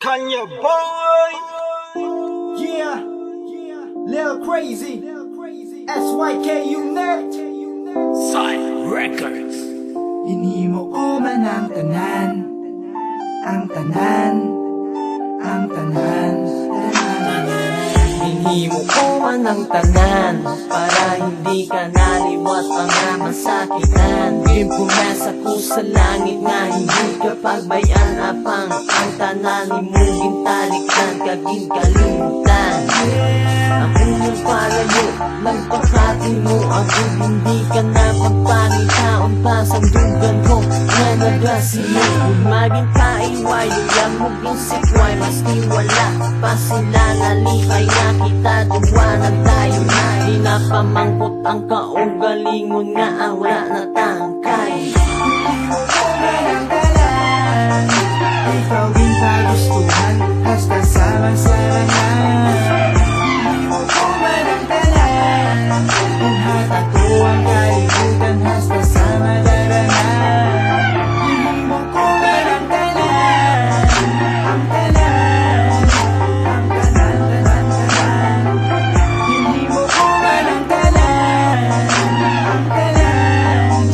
Kanye boy, Yeah, Lil Crazy, SYK Unit. Side Records. Hinimo ko man ang tanan, ang tanan, ang tanan. Hinimo ko man ang tanan, para hindi ka naliwas pa nga masakitan. Pumasa ko sa langit nga hindi ka pagbayan apang ang tanan ni mo gintalikdan kaging kalimutan. Ang unyong palayo, nagpakati mo ako hindi ka na pagpangitaon pa sa dugan ko nga nagrasilo. Kung maging kaiwayo lang mo ginsikway maski wala pa sila nalipay na kita duwa na tayo na pinapamangkot ang kaugalingon nga wala na tangkay. Ikaw din pagustuhan, hasta sama-sarangan. Hindi mo ko man ang tanan, kung hata ko ang kalibutan, hasta sama darangan. Hindi mo ko man ang tanan, ang tanan, ang tanan, tanan, tanan. Hindi mo ko man ang tanan, ang tanan,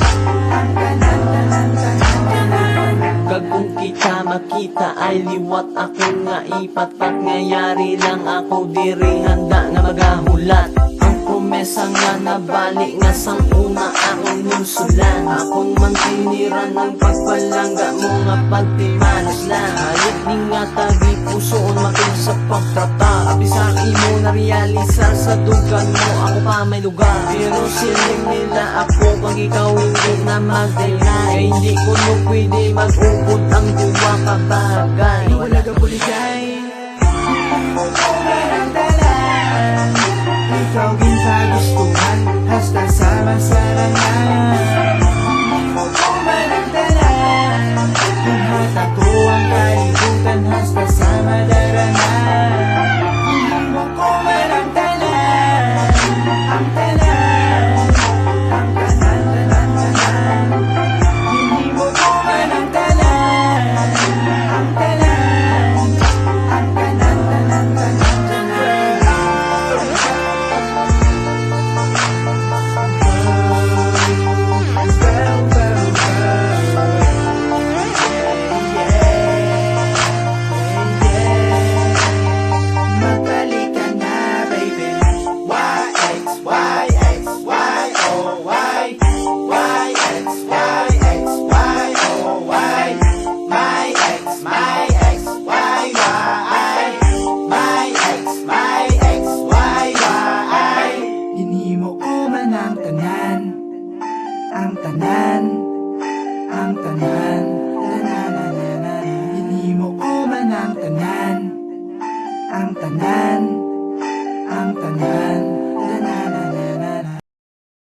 ang tanan, tanan, tanan, tanan. Kagkung kita makita ay liwat ako nga ipatpat ngayari lang ako diri handa nga magahulat. Ang promesa nga nabalik nga sang una akong nunsulan. Akong mantiniran ng pagpalangga mo nga pagtimanos lang. Hayop ni nga tagi pusoon makin sa pagtrata. Abisa imo na realisar sa dugan mo ako pa may lugar. Pero siling nila ako pag ikaw hindi na mag-deny. Kaya hindi ko no pwede mag-upod ang duwa kabagay. Wala ka buligay, hindi mo ko man ang tanan. Ikaw din pagustuhan, hasta sama-sarangan. Hindi mo ko man ang tanan, kung hata ko ang kalibutan, hasta sama darangan. Hindi mo ko man ang tanan, ang tanan, ang tanan, tanan, tanan. Hindi mo ko man ang tanan, ang tanan, ang tanan, tanan, tanan, tanan. Magbalik ka na, baby. YX, YX, Y-O-Y. YX, YX, Y-O-Y. My ex, Y-Y. My ex, Y-Y. Hinimo ko man ang tanan, ang tanan, ang tanan. Hinimo ko man ang tanan, ang tanan, ang tanan.